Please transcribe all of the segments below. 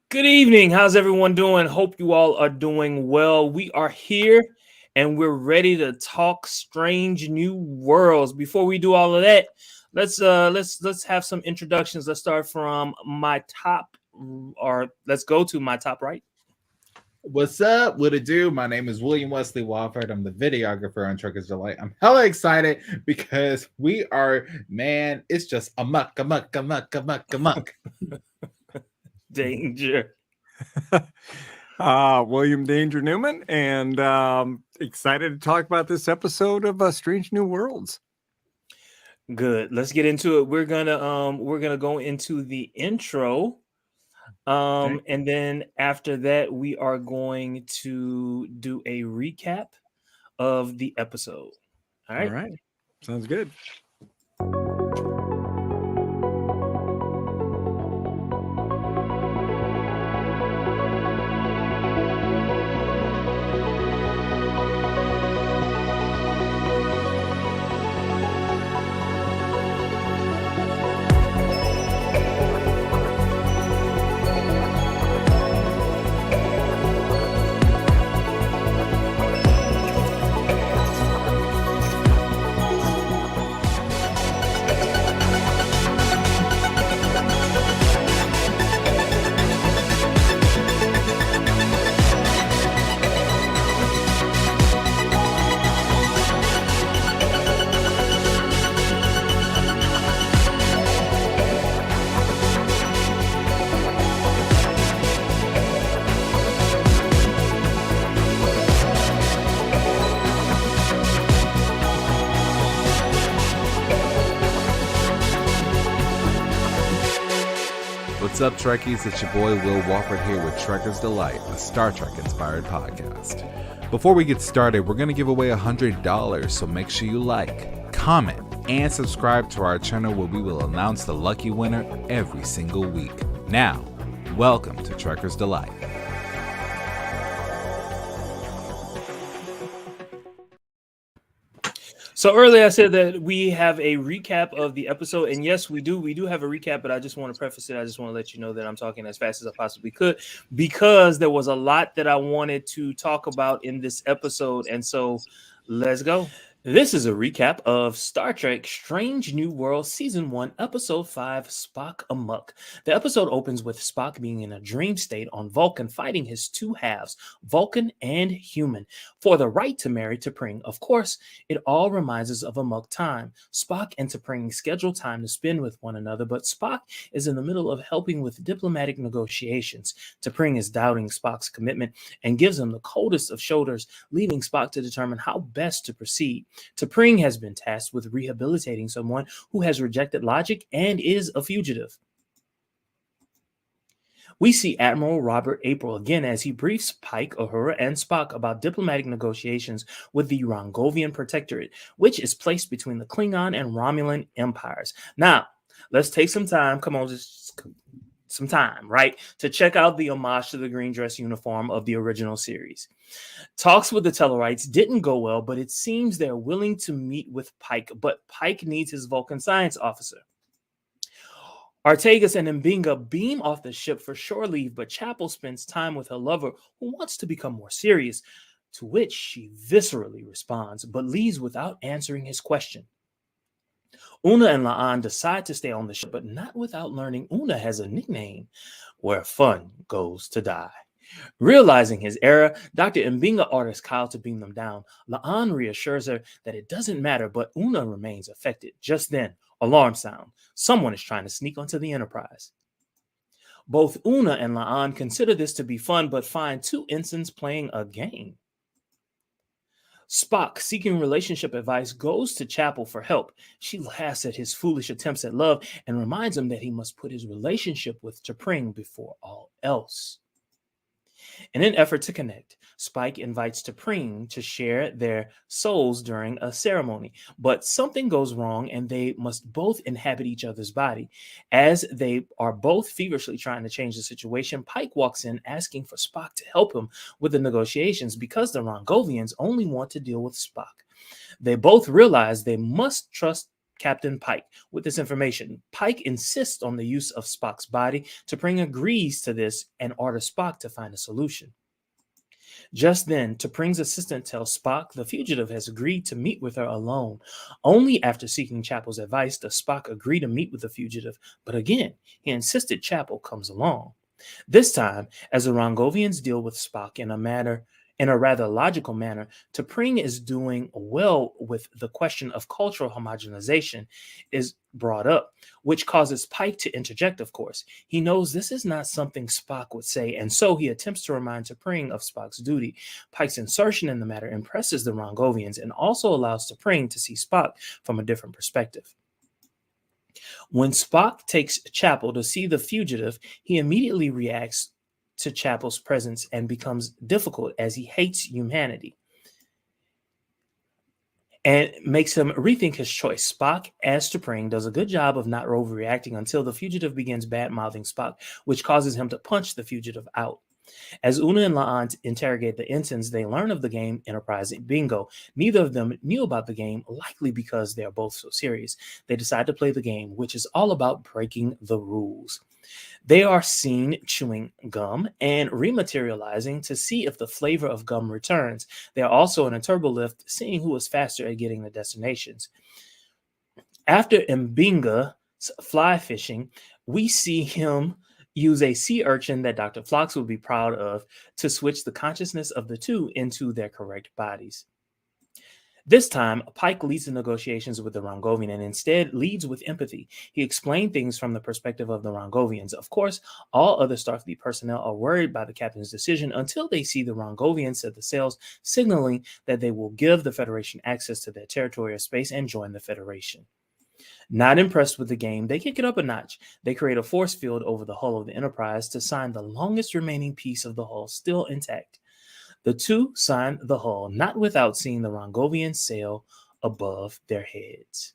Good evening. How's everyone doing? Hope you all are doing well. We are here and we're ready to talk strange new worlds. Before we do all of that, let's have some introductions. Let's start from my top or let's go to my top right. What's up? What it do? My name is William Wesley Wofford. I'm the videographer on Truckers Delight. I'm hella excited because it's just amok. Danger. William Danger Newman, and excited to talk about this episode of Strange New Worlds. Good. Let's get into it. We're gonna go into the intro. And then after that, we are going to do a recap of the episode. All All right. right, sounds good. What's up, Trekkies? It's your boy Will Wofford here with Trekkers Delight, a Star Trek-inspired podcast. Before we get started, we're going to give away $100, so make sure you like, comment, and subscribe to our channel where we will announce the lucky winner every single week. Now, welcome to Trekkers Delight. So earlier I said that we have a recap of the episode, and yes, we do. We do have a recap, but I just want to preface it. I just want to let you know that I'm talking as fast as I possibly could because there was a lot that I wanted to talk about in this episode, and so let's go. This is a recap of Star Trek Strange New World Season 1, Episode 5, Spock Amok. The episode opens with Spock being in a dream state on Vulcan, fighting his two halves, Vulcan and human, for the right to marry T'Pring. Of course, it all reminds us of Amok time. Spock and T'Pring schedule time to spend with one another, but Spock is in the middle of helping with diplomatic negotiations. T'Pring is doubting Spock's commitment and gives him the coldest of shoulders, leaving Spock to determine how best to proceed. T'Pring has been tasked with rehabilitating someone who has rejected logic and is a fugitive. We see Admiral Robert April again as he briefs Pike, Uhura, and Spock about diplomatic negotiations with the Rongovian Protectorate, which is placed between the Klingon and Romulan empires. Now, let's take some time. Come on, just some time, right? To check out the homage to the green dress uniform of the original series. Talks with the Tellarites didn't go well, but it seems they're willing to meet with Pike, but Pike needs his Vulcan science officer. Artagas and Mbinga beam off the ship for shore leave, but Chapel spends time with her lover who wants to become more serious, to which she viscerally responds, but leaves without answering his question. Una and La'an decide to stay on the ship, but not without learning Una has a nickname, where fun goes to die. Realizing his error, Dr. Mbinga orders Kyle to beam them down. La'an reassures her that it doesn't matter, but Una remains affected. Just then, alarm sound. Someone is trying to sneak onto the Enterprise. Both Una and La'an consider this to be fun, but find two ensigns playing a game. Spock, seeking relationship advice, goes to Chapel for help. She laughs at his foolish attempts at love and reminds him that he must put his relationship with T'Pring before all else. In an effort to connect, Spike invites T'Pring to share their souls during a ceremony, but something goes wrong and they must both inhabit each other's body. As they are both feverishly trying to change the situation, Pike walks in asking for Spock to help him with the negotiations because the Rongovians only want to deal with Spock. They both realize they must trust Captain Pike with this information. Pike insists on the use of Spock's body. T'Pring agrees to this and orders Spock to find a solution. Just then, T'Pring's assistant tells Spock the fugitive has agreed to meet with her alone. Only after seeking Chapel's advice does Spock agree to meet with the fugitive, but again, he insisted Chapel comes along. This time, as the Rongovians deal with Spock in a rather logical manner, T'Pring is doing well with the question of cultural homogenization is brought up, which causes Pike to interject, of course. He knows this is not something Spock would say, and so he attempts to remind T'Pring of Spock's duty. Pike's insertion in the matter impresses the Rongovians and also allows T'Pring to see Spock from a different perspective. When Spock takes Chapel to see the fugitive, he immediately reacts to Chapel's presence and becomes difficult as he hates humanity and makes him rethink his choice. Spock, as T'Pring, does a good job of not overreacting until the fugitive begins bad-mouthing Spock, which causes him to punch the fugitive out. As Una and La'an interrogate the ensigns, they learn of the game Enterprise Bingo. Neither of them knew about the game, likely because they are both so serious. They decide to play the game, which is all about breaking the rules. They are seen chewing gum and rematerializing to see if the flavor of gum returns. They are also in a turbolift, seeing who is faster at getting to destinations. After Mbinga's fly fishing, we see him use a sea urchin that Dr. Phlox would be proud of to switch the consciousness of the two into their correct bodies. This time, Pike leads the negotiations with the Rongovian and instead leads with empathy. He explained things from the perspective of the Rongovians. Of course, all other Starfleet personnel are worried by the captain's decision until they see the Rongovians set the sails, signaling that they will give the Federation access to their territory or space and join the Federation. Not impressed with the game, they kick it up a notch. They create a force field over the hull of the Enterprise to sign the longest remaining piece of the hull still intact. The two sign the hull, not without seeing the Rongovian sail above their heads.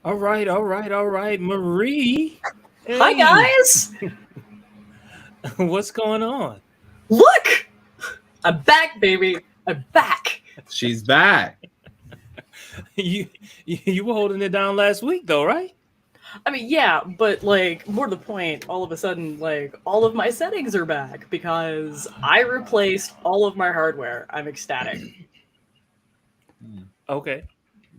All right, Marie. Hey. Hi, guys. What's going on? Look, I'm back, baby. I'm back. She's back. You were holding it down last week, though, right? I mean, yeah, but like more to the point, all of a sudden, like all of my settings are back because I replaced all of my hardware. I'm ecstatic. Okay.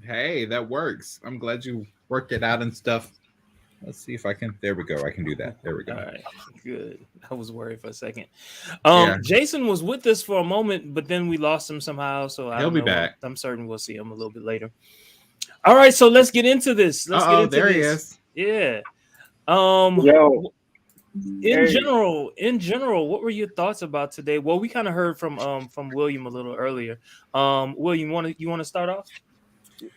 Hey, that works. I'm glad you worked it out and stuff. Let's see if I can. There we go. I can do that. There we go. All right. Good. I was worried for a second. Yeah. Jason was with us for a moment, but then we lost him somehow. So He'll be back. I'm certain we'll see him a little bit later. All right. So let's get into this. There he is. Yeah. Yo. In general, what were your thoughts about today? Well, we kind of heard from William a little earlier. William, you want to start off?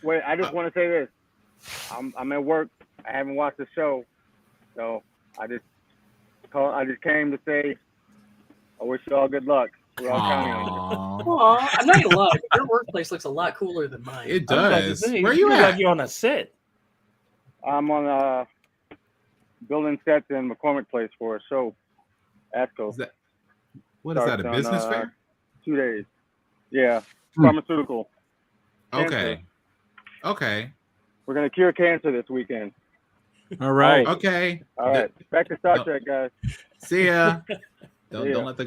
Wait, I just want to say this. I'm at work. I haven't watched the show, so I just came to say I wish you all good luck. We're all counting on you. Aw, I'm not gonna lie. Your workplace looks a lot cooler than mine. It does. Where you you look at? like you're on a set. I'm on building sets in McCormick Place for a show. ASCO. What is that? A business fair? 2 days. Yeah, pharmaceutical. Okay. Okay. We're gonna cure cancer this weekend. All right. Okay. All right, back to Star Trek, guys. See ya. See ya. Don't let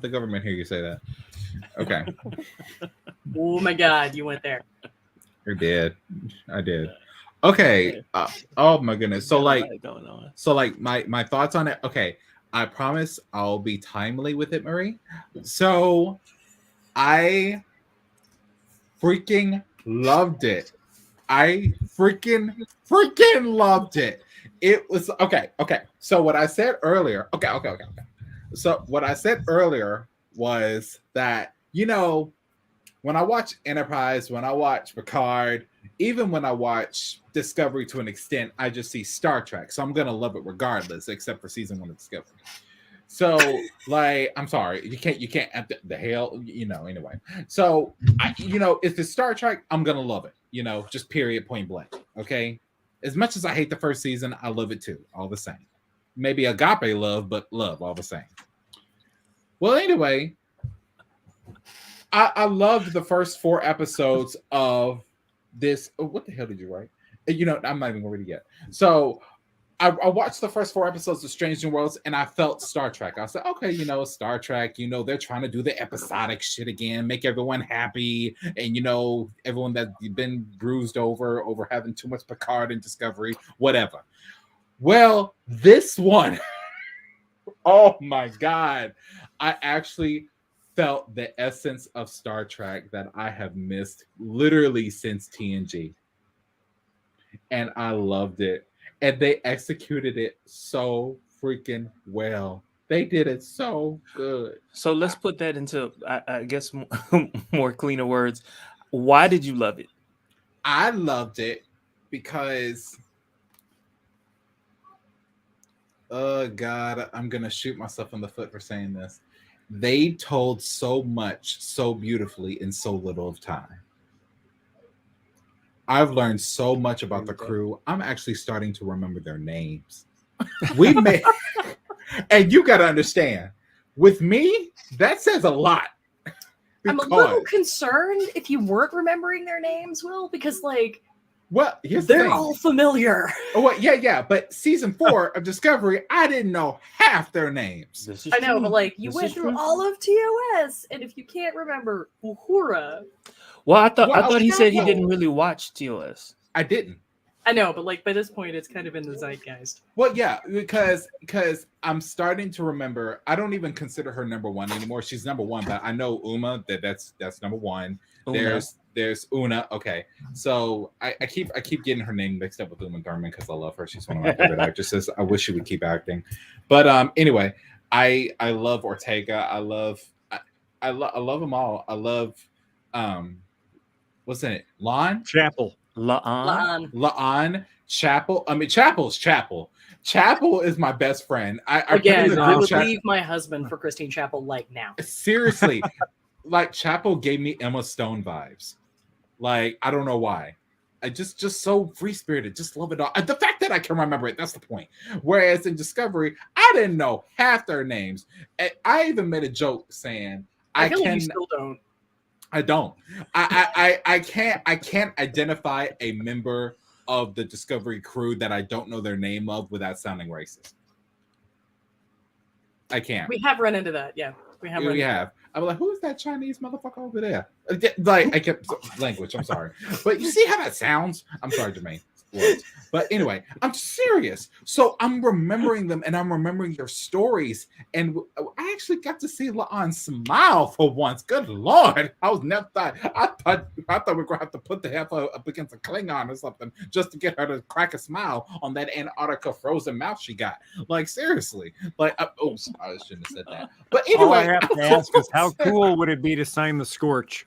the government hear you say that. Okay. Oh my God, you went there. I did. Okay. Oh my goodness. So my thoughts on it. Okay. I promise I'll be timely with it, Marie. So I freaking loved it. I freaking loved it. It was okay. So what I said earlier. Okay. So what I said earlier was that, when I watch Enterprise, when I watch Picard, even when I watch Discovery to an extent, I just see Star Trek. So I'm gonna love it regardless, except for season 1 of Discovery. So, I'm sorry, you can't the hell, anyway. So, if it's Star Trek, I'm gonna love it, just period, point blank. Okay. As much as I hate the first season, I love it too, all the same. Maybe agape love, but love all the same. Well, anyway, I loved the first 4 episodes of this. Oh, what the hell did you write? You know, I'm not even ready yet. So I watched the first 4 episodes of Strange New Worlds, and I felt Star Trek. I was like, okay, you know, Star Trek, you know, they're trying to do the episodic shit again, make everyone happy, and you know, everyone that's been bruised over having too much Picard and Discovery, whatever. Well, this one, oh my God, I actually felt the essence of Star Trek that I have missed literally since TNG. And I loved it. And they executed it so freaking well. They did it so good. So let's put that into, I guess, more cleaner words. Why did you love it? I loved it because, oh God, I'm going to shoot myself in the foot for saying this. They told so much so beautifully in so little of time. I've learned so much about the crew. I'm actually starting to remember their names. We made, and you got to understand, with me, that says a lot. I'm a little concerned if you weren't remembering their names, Will, because like, well, here's they're the thing. all familiar. Oh, well, yeah. But season 4 of Discovery, I didn't know half their names. I know, but like, you went through all of TOS, and if you can't remember Uhura. Well, I thought he said he didn't really watch TOS. I didn't. I know, but like by this point, it's kind of in the zeitgeist. Well, yeah, because I'm starting to remember. I don't even consider her number 1 anymore. She's number 1, but I know Uma that's number 1. Una. There's Una. Okay, so I keep getting her name mixed up with Uma Thurman because I love her. She's one of my favorite actresses. I wish she would keep acting. But anyway, I love Ortega. I love them all. I love what's in it? Lon? Chapel. La'an. Chapel. I mean, Chapel's Chapel. Chapel is my best friend. Again, I would leave my husband for Christine Chapel like now. Seriously, like Chapel gave me Emma Stone vibes. Like, I don't know why. I just so free spirited. Just love it all. The fact that I can remember it, that's the point. Whereas in Discovery, I didn't know half their names. I even made a joke saying, I feel like you still don't. I don't. I can't identify a member of the Discovery crew that I don't know their name of without sounding racist. I can't. We have run into that, yeah. We have. I'm like, who is that Chinese motherfucker over there? Like, I kept language. I'm sorry, but you see how that sounds. I'm sorry, Jermaine. Words. But anyway, I'm serious. So I'm remembering them, and I'm remembering their stories. And I actually got to see La'an smile for once. Good Lord, I thought we were gonna have to put the heifer up against a Klingon or something just to get her to crack a smile on that Antarctica frozen mouth she got. Like seriously, like I shouldn't have said that. But anyway, all I have to ask is how cool would it be to sign the Scorch?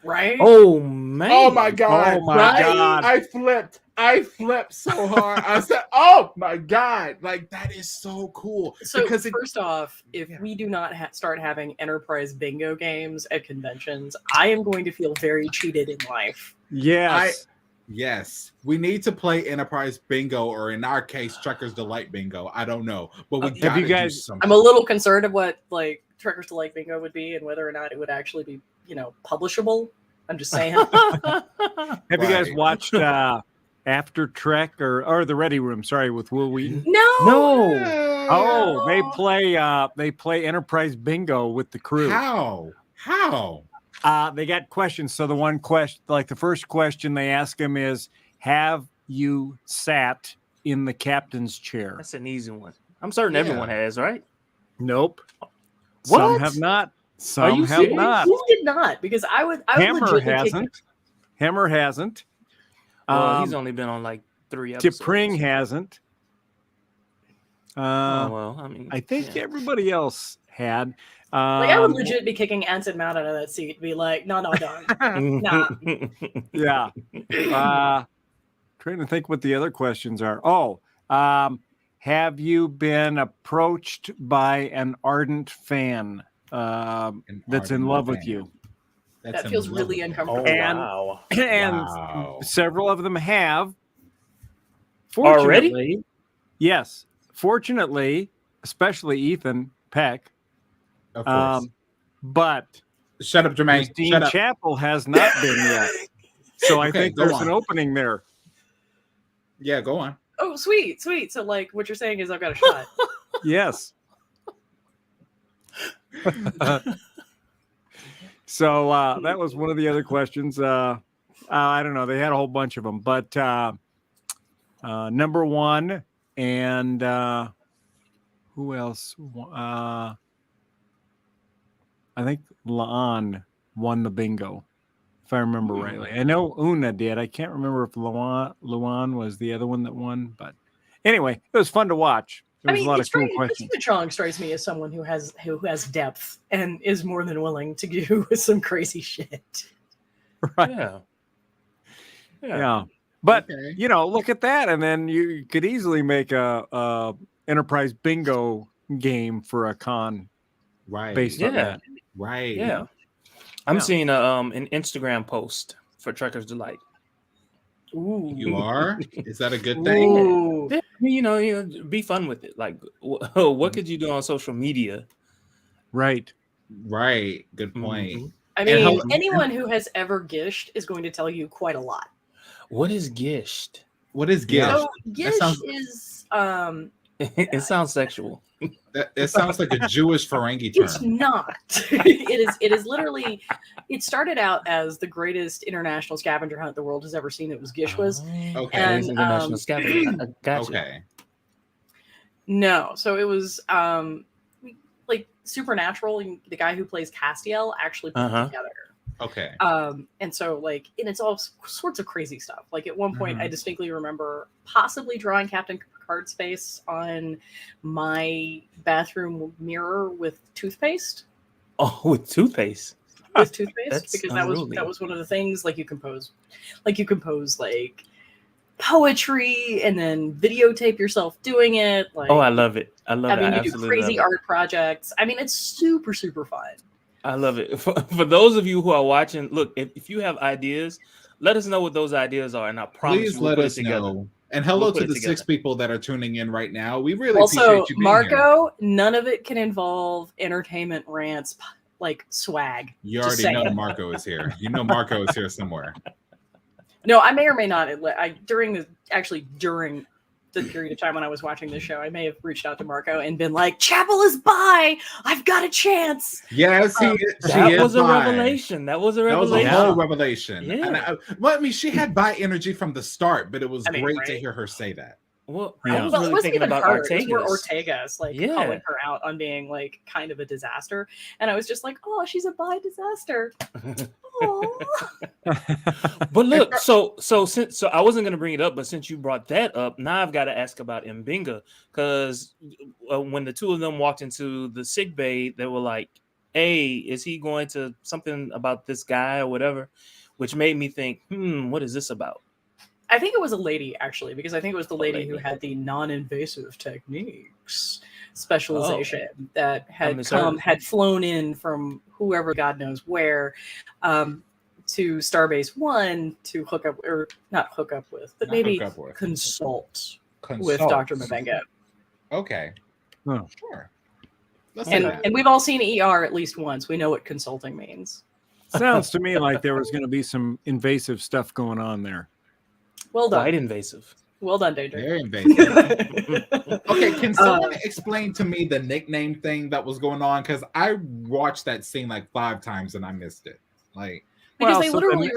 Right? Oh man! Oh my God! Oh my God! I flipped so hard. I said, "Oh my God!" Like that is so cool. So because first off, if we do not start having Enterprise bingo games at conventions, I am going to feel very cheated in life. Yes. Yes, we need to play Enterprise Bingo, or in our case, Trekker's Delight Bingo. I don't know, but we got to do something. I'm a little concerned of what like Trekker's Delight Bingo would be, and whether or not it would actually be, publishable. I'm just saying. Have you guys watched After Trek or the Ready Room? Sorry, with Will Wheaton. No. Oh, they play Enterprise Bingo with the crew. How? They got questions. So the one question, like the first question they ask him is, "Have you sat in the captain's chair?" That's an easy one. I'm certain everyone has, right? Nope. What? Some have not. Some have serious? not. Who did not? Because I would Hammer hasn't. Hammer hasn't. Well, he's only been on like 3 episodes. T'Pring hasn't. I think everybody else had. Like I would legit be kicking Anson Mount out of that seat and be like, no, nah. Yeah. Trying to think what the other questions are. Have you been approached by an ardent fan that's in love with you? That feels really uncomfortable. And several of them have. Already? Fortunately, yes. Fortunately, especially Ethan Peck. Of course. But Shut up, Jermaine. Christine Shut up. Chapel has not been yet. So I Okay, think go there's on. an opening there. Yeah, go on. Oh, sweet. So, like, what you're saying is I've got a shot. Yes. So that was one of the other questions. I don't know. They had a whole bunch of them, but number one, and who else? I think Laan won the bingo, if I remember rightly. I know Una did. I can't remember if Luan was the other one that won, but anyway, it was fun to watch. There was a lot of cool questions. Chong strikes me as someone who has depth and is more than willing to do some crazy shit. Right. Yeah. But Okay. you know, look at that, and then you could easily make a enterprise bingo game for a con Right. based on Yeah. that. Right. Yeah. I'm Yeah. seeing an Instagram post for Trekker's Delight. Ooh. You are? Is that a good thing? Ooh. Yeah, I mean, you know, be fun with it. Like, what could you do on social media? Right. Right. Good point. Mhm. I And mean, how- anyone who has ever gished is going to tell you quite a lot. What is gished? What is gish? So gish sounds- is It sounds sexual. It sounds like a Jewish Ferengi it's term. not. It is literally. It started out as the greatest international scavenger hunt the world has ever seen. It was Gish was. Okay. And, International scavenger. I gotcha. Okay. No, so it was like Supernatural. The guy who plays Castiel actually put it together. Okay. And so like, and it's all sorts of crazy stuff. Like at one point, Mhm. I distinctly remember possibly drawing Captain Picard's face on my bathroom mirror with toothpaste. Oh, with toothpaste. With toothpaste, That's because unruly. that was one of the things. Like you compose like poetry and then videotape yourself doing it. Like, Oh, I love it. I love it. I you do absolutely crazy love it. art projects. I mean, it's super fun. I love it. For those of you who are watching, look, if you have ideas, let us know what those ideas are, and I promise Please you we'll let put us it together. know. And hello We'll put to it the together. 6 people that are tuning in right now. We really Also, appreciate you being here. Marco, none of it can involve entertainment rants like swag. You Just already know saying. Marco is here. You know Marco is here somewhere. No, I may or may not. During the period of time when I was watching this show, I may have reached out to Marco and been like, "Chapel is by. I've got a chance." Yes, she That was is a bi. revelation. That was a That was a revelation. whole revelation. Yeah. And I mean, she had bi energy from the start, but it was I mean, great to right? hear her say that. Well, Yeah. I was Well, it really wasn't thinking even about her. It was more Ortega's. Ortega's, like Yeah. calling her out on being like kind of a disaster, and I was just like, "Oh, she's a bi disaster." Aw. But look, so I wasn't gonna bring it up, but since you brought that up, now I've got to ask about Mbinga, because when the two of them walked into the sick bay, they were like, "Hey, is he going to something about this guy or whatever?" Which made me think, what is this about? I think it was a lady, actually, because I think it was the lady who lady. had the non-invasive techniques specialization that I misheard. had flown in from whoever God knows where to Starbase One to hook up, or not hook up with, but Not maybe hook up with. consult with Consult. Dr. Mabenga. Okay. Oh. Sure. Let's do that. And we've all seen ER at least once. We know what consulting means. Sounds to me like there was going to be some invasive stuff going on there. Well done. Quite invasive. Well done, Daedra. Very invasive. Okay, can someone explain to me the nickname thing that was going on? Because I watched that scene like 5 times and I missed it. Like, Because Well, they so literally then-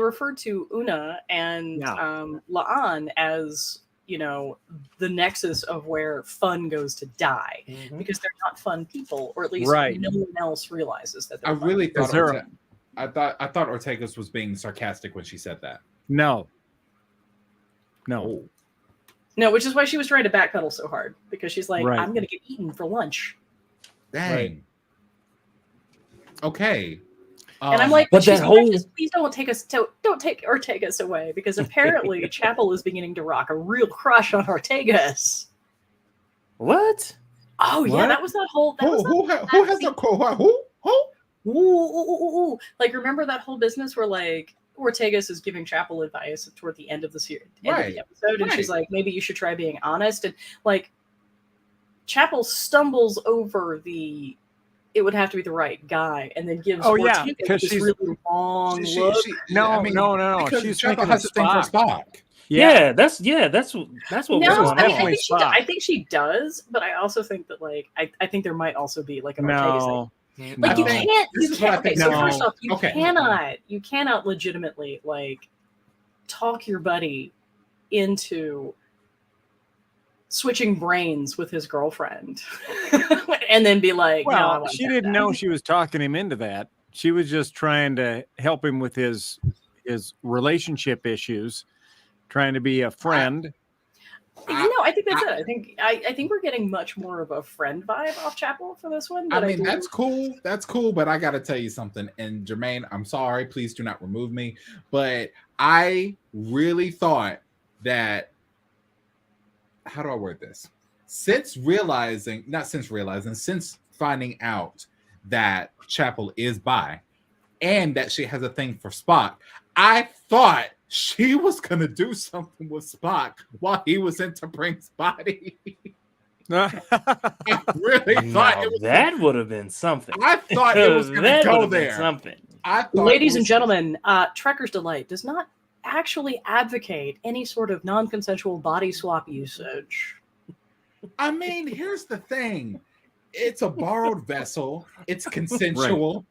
referred to Una and Laan as, you know, the nexus of where fun goes to die, because they're not fun people, or at least Right. no one else realizes that. I They're really fun. thought I thought Ortega's was being sarcastic when she said that. No. No, which is why she was trying to backpedal so hard, because she's like, Right. I'm going to get eaten for lunch, Dang. Right. Okay. and I'm like, but she's that like, whole- please don't take Ortega's away, because apparently Chapel is beginning to rock a real crush on Ortega's. What? Oh yeah, What? that was that whole. That was Who has a Ooh. Like, remember that whole business where like Ortega's is giving Chapel advice toward the end of the series, end of the episode, and she's like, maybe you should try being honest, and like Chapel stumbles over the it would have to be the right guy, and then gives Oh, yeah, Ortega 'cause this she's- really long look. No. Because She's Chapel thinking has of a thing for Spock. Spock. Yeah, that's what No, was going was I mean, on. definitely Spock. I think she does, but I also think that like I think there might also be like an Ortega thing. No. Like you No. can't. This You is what I can't. Okay, think. so No. first off, Okay. you cannot legitimately like talk your buddy into switching brains with his girlfriend, and then be like, "No, I Well, want she that didn't back." know she was talking him into that. She was just trying to help him with his relationship issues, trying to be a friend. You know, I think that's it. I think we're getting much more of a friend vibe off Chapel for this one. I But mean, do- that's cool. That's cool. But I got to tell you something. And Jermaine, I'm sorry. Please do not remove me. But I really thought that. How do I word this? Since finding out that Chapel is bi and that she has a thing for Spock, I thought she was going to do something with Spock while he was in T'Pring's body. I really thought Now, it was that would have been something. I thought it was going to That go would have been there. something. I thought Ladies it and was- gentlemen, Trekker's Delight does not actually advocate any sort of non-consensual body swap usage. I mean, here's the thing. It's a borrowed vessel. It's consensual.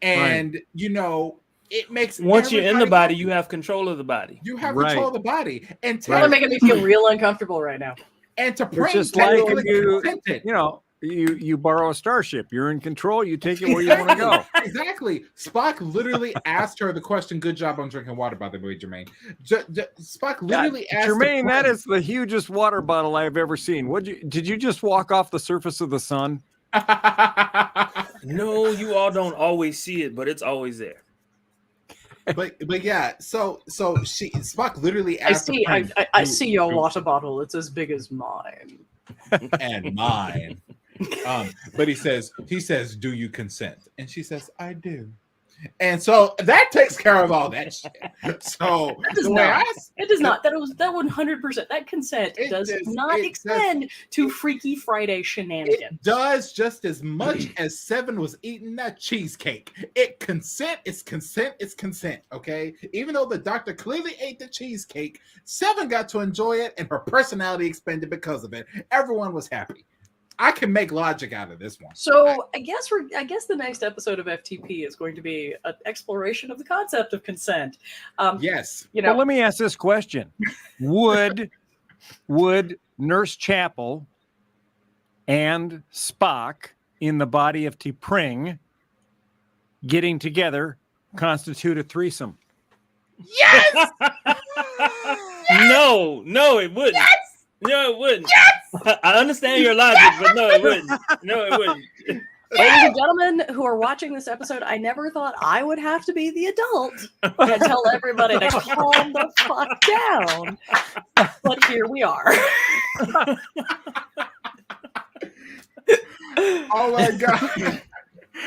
And, you know, it makes Once you're in the everybody body, happy. you have control of the body. You have Right. control of the body. And Y'all are making me feel real uncomfortable right now. And to It's bring just like technically if you, consented. you know, you borrow a starship. You're in control. You take it where you want to go. Exactly. Spock literally asked her the question. Good job on drinking water, by the way, Jermaine. Spock literally asked Jermaine, the that question- is the hugest water bottle I've ever seen. Did you just walk off the surface of the sun? No, you all don't always see it, but it's always there. but yeah, so Spock literally I asked see. the friend, I see your water bottle. It's as big as mine. and mine. But he says, do you consent? And she says, I do. And so that takes care of all that shit. So That does the way not. I It does not. That 100%. That consent It does does- not it extend to Freaky Friday shenanigans. it does just as much as Seven was eating that cheesecake. Consent is consent, okay? Even though the doctor clearly ate the cheesecake, Seven got to enjoy it and her personality expanded because of it. Everyone was happy. I can make logic out of this one. So I guess the next episode of FTP is going to be an exploration of the concept of consent. Yes. You know, Well, let me ask this question: Would Nurse Chapel and Spock in the body of T'Pring getting together constitute a threesome? Yes! No, it wouldn't. Yes! No, it wouldn't. I understand your logic, but no, it wouldn't. No, it wouldn't. ladies and gentlemen who are watching this episode, I never thought I would have to be the adult and tell everybody to calm the fuck down. But here we are. Oh my god.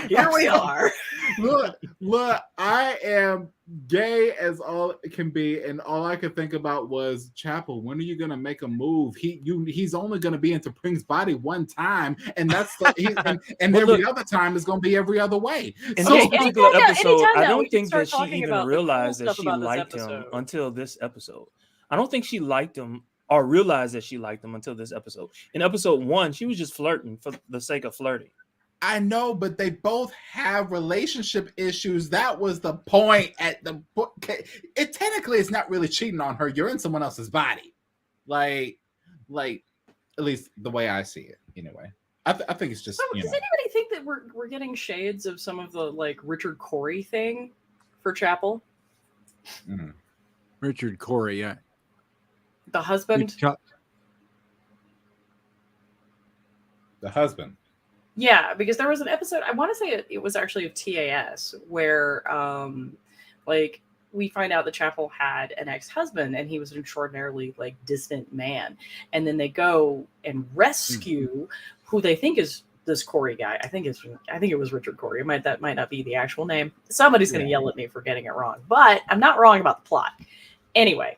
Here we are. Look, I am gay as all it can be, and all I could think about was Chapel. When are you gonna make a move? He's only gonna be into Pring's body one time, and that's and Well, every look, other time is gonna be every other way. In So- this particular anytime now- episode, anytime I now we don't can think start that she talking even about the cool realized that stuff she about this liked him episode. until this episode. I don't think she liked him or realized that she liked him until this episode. In episode 1, she was just flirting for the sake of flirting. I know, but they both have relationship issues. That was the point at the book. It technically is not really cheating on her. You're in someone else's body, like at least the way I see it. Anyway, I think it's just So, does anybody think that we're getting shades of some of the like Richard Corey thing for Chapel? Mhm. Richard Corey, yeah. The husband? The husband. Yeah, because there was an episode, I want to say it was actually of TAS, where like we find out that Chapel had an ex-husband and he was an extraordinarily like distant man. And then they go and rescue who they think is this Corey guy. I think it was Richard Corey. That might not be the actual name. Somebody's gonna yell at me for getting it wrong, but I'm not wrong about the plot. Anyway,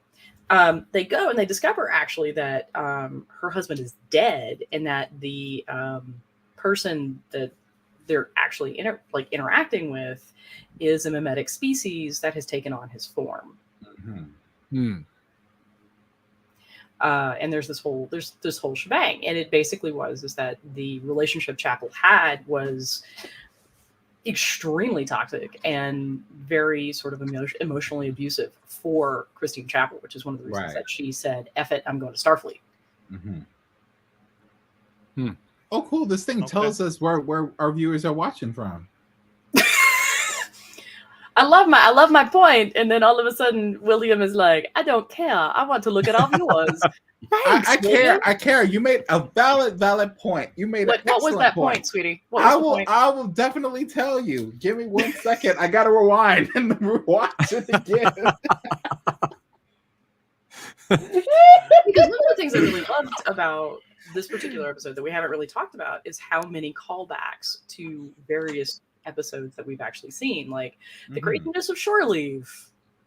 they go and they discover actually that her husband is dead and that the person that they're actually interacting with is a mimetic species that has taken on his form. And there's this whole shebang, and it basically is that the relationship Chapel had was extremely toxic and very sort of emotionally abusive for Christine Chapel, which is one of the reasons that she said, "F it, I'm going to Starfleet." Oh, cool! This thing tells us where our viewers are watching from. I love my point, and then all of a sudden William is like, "I don't care. I want to look at all viewers." Thanks, I care. You made a valid point. You made what was that point, sweetie? I will definitely tell you. Give me 1 second. I gotta rewind and watch it again. Because one of the things I really loved about this particular episode that we haven't really talked about is how many callbacks to various episodes that we've actually seen, like the Greatness of Shore Leave.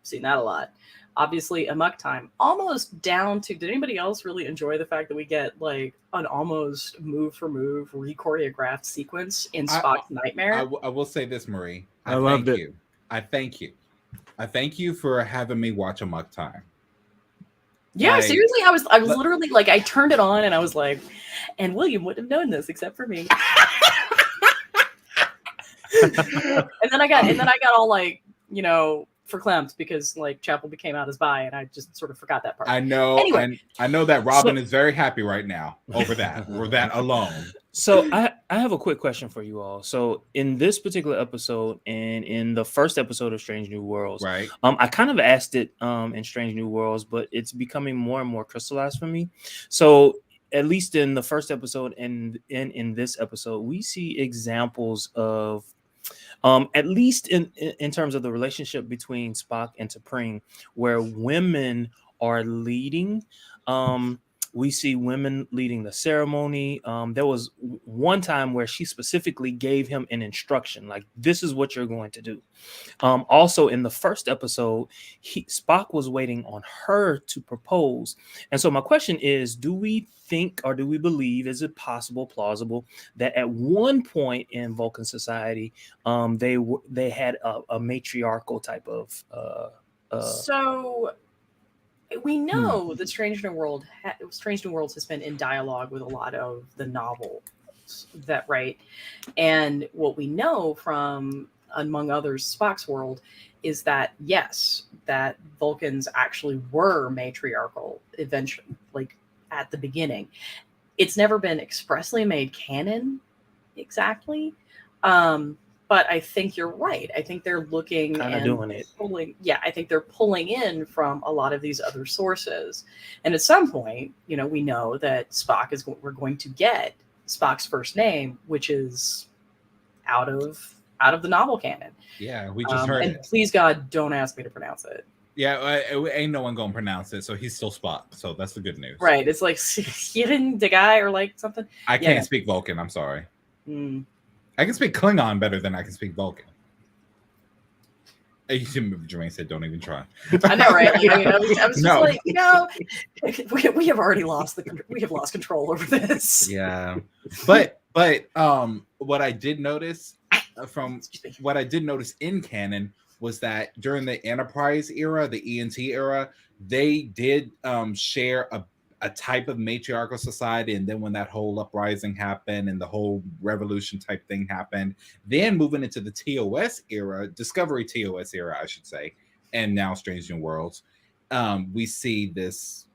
Seen that a lot. Obviously, Amok Time, almost down to. Did anybody else really enjoy the fact that we get like an almost move for move re-choreographed sequence in Spock's Nightmare? I will say this, Marie. I loved it. I thank you. I thank you for having me watch Amok Time. Yeah, seriously, I was literally like, I turned it on and I was like, and William wouldn't have known this except for me. and then I got all like, verklempt because like Chapel became out as bi, and I just sort of forgot that part. I know. Anyway, I know that Robin is very happy right now over that, or that alone. So I have a quick question for you all. So in this particular episode and in the first episode of Strange New Worlds, right? I kind of asked it in Strange New Worlds, but it's becoming more and more crystallized for me. So at least in the first episode and in this episode, we see examples of at least in terms of the relationship between Spock and T'Pring, where women are leading. We see women leading the ceremony. There was one time where she specifically gave him an instruction, like, this is what you're going to do. Also, in the first episode, Spock was waiting on her to propose. And so my question is, do we think, or do we believe, is it possible, plausible, that at one point in Vulcan society, they had a matriarchal type of... So... We know that Strange New Worlds has been in dialogue with a lot of the novels, and what we know from, among others, Spock's world is that yes, that Vulcans actually were matriarchal eventually, like at the beginning. It's never been expressly made canon exactly. But I think you're right. I think they're looking and doing it. I think they're pulling in from a lot of these other sources. And at some point, we know that we're going to get Spock's first name, which is out of the novel canon. Yeah, we just heard it. Please God, don't ask me to pronounce it. Yeah, ain't no one gonna pronounce it, so he's still Spock. So that's the good news. Right. It's like Sirin the guy or like something. I can't speak Vulcan. I'm sorry. I can speak Klingon better than I can speak Vulcan. Jermaine said, "Don't even try." I know, right? I was just like, we have already lost control over this. Yeah, but what I did notice in canon was that during the Enterprise era, the ENT era, they did share a type of matriarchal society, and then when that whole uprising happened and the whole revolution type thing happened, then moving into the TOS era, Discovery TOS era, I should say, and now Strange New Worlds, we see this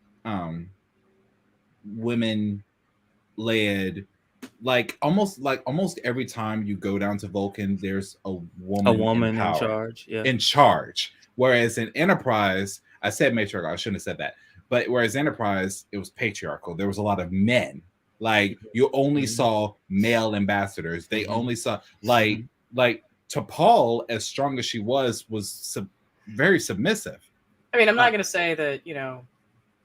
women-led, like almost every time you go down to Vulcan, there's a woman in charge. Whereas in Enterprise, I said matriarchal, I shouldn't have said that. But whereas Enterprise, it was patriarchal. There was a lot of men. Like, you only saw male ambassadors. They only saw like T'Pol, as strong as she was very submissive. I mean, I'm not going to say that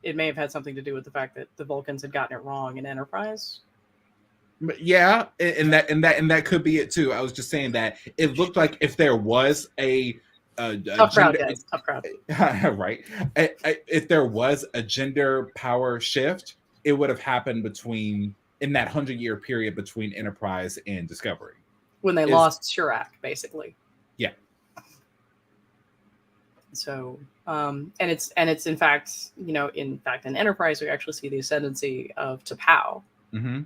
it may have had something to do with the fact that the Vulcans had gotten it wrong in Enterprise. But yeah, and that could be it too. I was just saying that it looked like if there was a tough crowd, guys. Tough crowd. Right. If there was a gender power shift, it would have happened in that 100-year period between Enterprise and Discovery. when they lost Shirak, basically. Yeah. So, and it's in fact, in Enterprise, we actually see the ascendancy of T'Pau. Mm-hmm.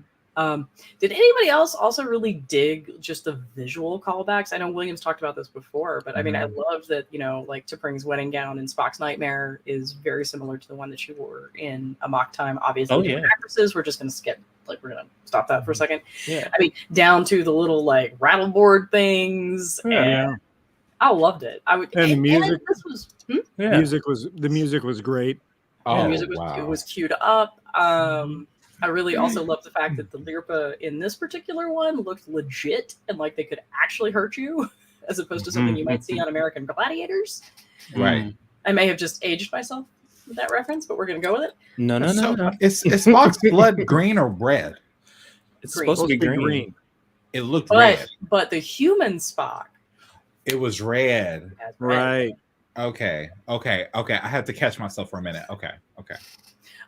Did anybody else also really dig just the visual callbacks? I know Williams talked about this before, but I mean, I love that, like T'Pring's wedding gown in Spock's Nightmare is very similar to the one that she wore in Amok Time. Obviously, different actresses. We're just going to skip, we're going to stop that for a second. Yeah. I mean, down to the little rattleboard things. Yeah. And I loved it. And the music. This was The music was great. Oh, the music was queued up. I really also love the fact that the Lirpa in this particular one looked legit and like they could actually hurt you, as opposed to something you might see on American Gladiators. Right. I may have just aged myself with that reference, but we're going to go with it. No. Is Spock's blood green or red? It's Green. supposed to be green. It looked red. But the human Spock. It was red. Right. Okay. I had to catch myself for a minute. Okay.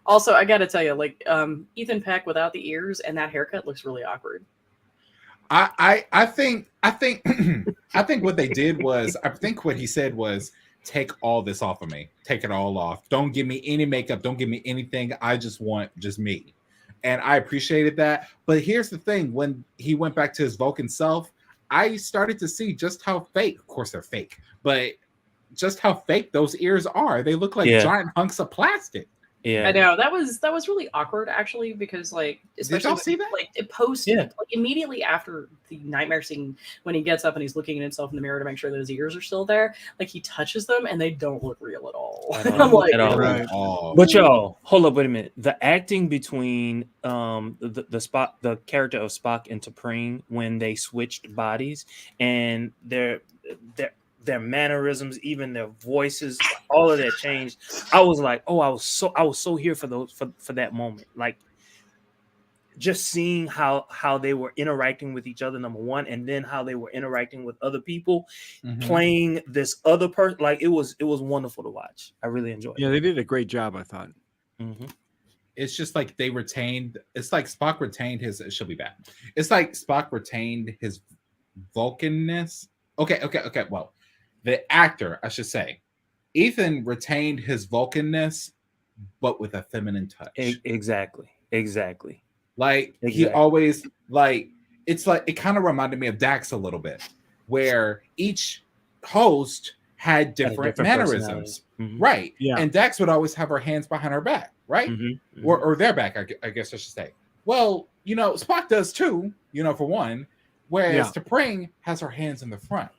Also, I got to tell you, Ethan Peck without the ears and that haircut looks really awkward. I think what they did was, I think what he said was, take all this off of me. Take it all off. Don't give me any makeup. Don't give me anything. I just want just me. And I appreciated that. But here's the thing. When he went back to his Vulcan self, I started to see just how fake, of course they're fake, but just how fake those ears are. They look like giant hunks of plastic. Yeah, I know that was really awkward actually, because especially did y'all see that? Immediately after the nightmare scene, when he gets up and he's looking at himself in the mirror to make sure that his ears are still there, he touches them and they don't look real at all. I'm like, Right. But y'all, hold up, wait a minute. The acting between the character of Spock and T'Pring when they switched bodies, and their mannerisms, even their voices, all of that changed. I was like, I was so here for that moment. Like, just seeing how they were interacting with each other, number one, and then how they were interacting with other people, playing this other person. Like, it was wonderful to watch. I really enjoyed it. Yeah, they did a great job, I thought. It's just like they retained. It's like Spock retained his. She'll be back. It's like Spock retained his Vulcanness. Okay. Well, the actor, I should say, Ethan retained his Vulcanness, but with a feminine touch. Exactly. He always it's like it kind of reminded me of Dax a little bit, where each host had different mannerisms, right? Yeah. And Dax would always have her hands behind her back, right? Or their back, I guess I should say. Well, Spock does too, for one, whereas T'Pring has her hands in the front.